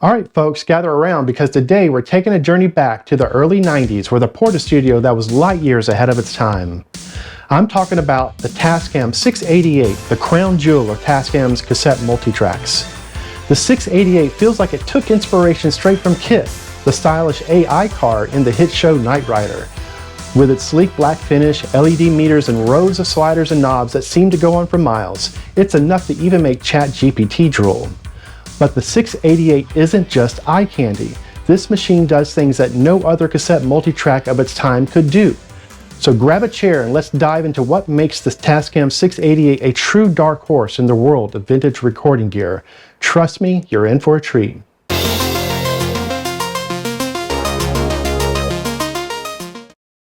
Alright folks, gather around because today we're taking a journey back to the early 90s with a Portastudio that was light years ahead of its time. I'm talking about the Tascam 688, the crown jewel of Tascam's cassette multitracks. The 688 feels like it took inspiration straight from KIT, the stylish AI car in the hit show Knight Rider. With its sleek black finish, LED meters, and rows of sliders and knobs that seem to go on for miles, it's enough to even make ChatGPT drool. But the 688 isn't just eye candy. This machine does things that no other cassette multitrack of its time could do. So grab a chair and let's dive into what makes the Tascam 688 a true dark horse in the world of vintage recording gear. Trust me, you're in for a treat.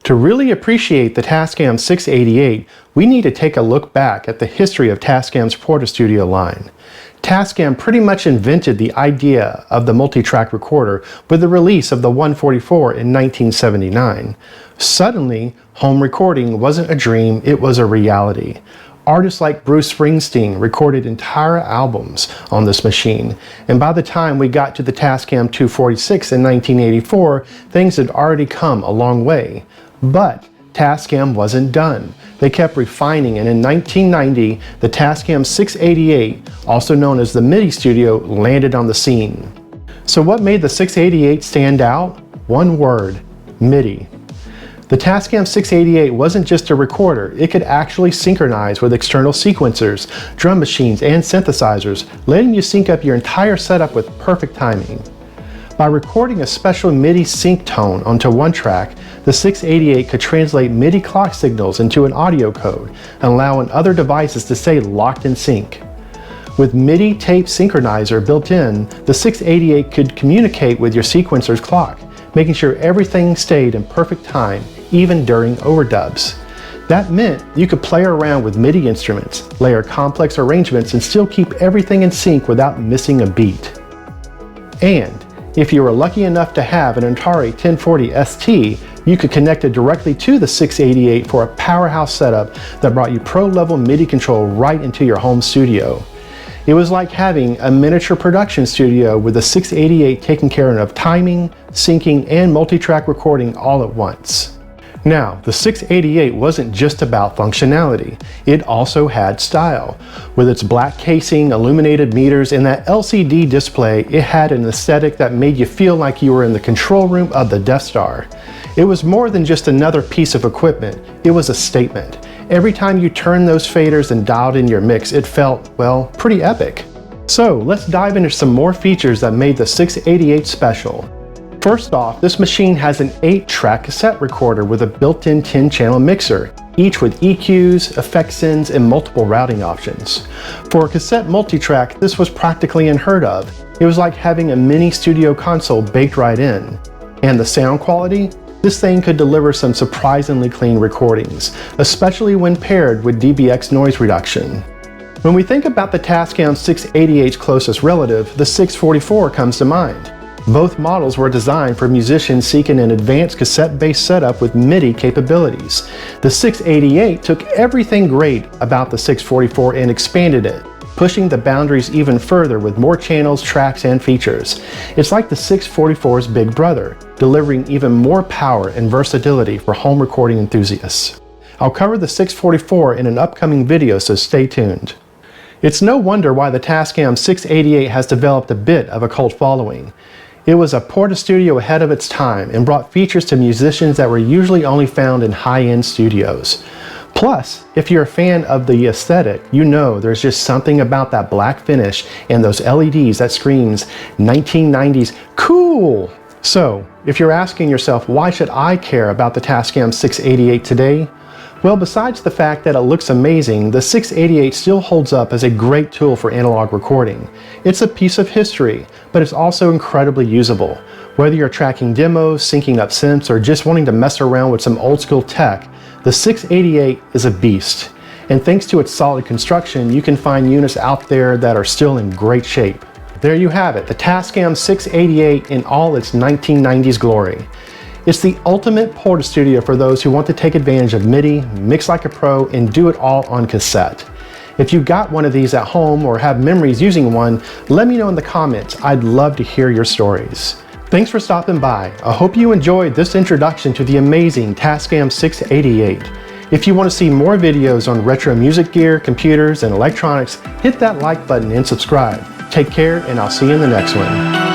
To really appreciate the Tascam 688, we need to take a look back at the history of Tascam's Portastudio line. Tascam pretty much invented the idea of the multi-track recorder with the release of the 144 in 1979. Suddenly, home recording wasn't a dream, it was a reality. Artists like Bruce Springsteen recorded entire albums on this machine, and by the time we got to the Tascam 246 in 1984, things had already come a long way. But Tascam wasn't done. They kept refining, and in 1990, the Tascam 688, also known as the MidiStudio, landed on the scene. So what made the 688 stand out? One word: MIDI. The Tascam 688 wasn't just a recorder, it could actually synchronize with external sequencers, drum machines, and synthesizers, letting you sync up your entire setup with perfect timing. By recording a special MIDI sync tone onto one track, the 688 could translate MIDI clock signals into an audio code, allowing other devices to stay locked in sync. With MIDI Tape Synchronizer built in, the 688 could communicate with your sequencer's clock, making sure everything stayed in perfect time, even during overdubs. That meant you could play around with MIDI instruments, layer complex arrangements, and still keep everything in sync without missing a beat. And if you were lucky enough to have an Atari 1040 ST, you could connect it directly to the 688 for a powerhouse setup that brought you pro-level MIDI control right into your home studio. It was like having a miniature production studio with the 688 taking care of timing, syncing, and multi-track recording all at once. Now, the 688 wasn't just about functionality, it also had style. With its black casing, illuminated meters, and that LCD display, it had an aesthetic that made you feel like you were in the control room of the Death Star. It was more than just another piece of equipment, it was a statement. Every time you turned those faders and dialed in your mix, it felt, well, pretty epic. So let's dive into some more features that made the 688 special. First off, this machine has an 8-track cassette recorder with a built-in 10-channel mixer, each with EQs, effect sends, and multiple routing options. For a cassette multitrack, this was practically unheard of. It was like having a mini studio console baked right in. And the sound quality? This thing could deliver some surprisingly clean recordings, especially when paired with DBX noise reduction. When we think about the Tascam 688's closest relative, the 644 comes to mind. Both models were designed for musicians seeking an advanced cassette-based setup with MIDI capabilities. The 688 took everything great about the 644 and expanded it, pushing the boundaries even further with more channels, tracks, and features. It's like the 644's big brother, delivering even more power and versatility for home recording enthusiasts. I'll cover the 644 in an upcoming video, so stay tuned. It's no wonder why the Tascam 688 has developed a bit of a cult following. It was a Portastudio ahead of its time and brought features to musicians that were usually only found in high-end studios. Plus, if you're a fan of the aesthetic, you know there's just something about that black finish and those LEDs that screams 1990s cool. So, if you're asking yourself, why should I care about the Tascam 688 today? Well, besides the fact that it looks amazing, the 688 still holds up as a great tool for analog recording. It's a piece of history, but it's also incredibly usable. Whether you're tracking demos, syncing up synths, or just wanting to mess around with some old school tech, the 688 is a beast. And thanks to its solid construction, you can find units out there that are still in great shape. There you have it, the Tascam 688 in all its 1990s glory. It's the ultimate Portastudio for those who want to take advantage of MIDI, mix like a pro, and do it all on cassette. If you got one of these at home or have memories using one, let me know in the comments. I'd love to hear your stories. Thanks for stopping by. I hope you enjoyed this introduction to the amazing Tascam 688. If you want to see more videos on retro music gear, computers, and electronics, hit that like button and subscribe. Take care, and I'll see you in the next one.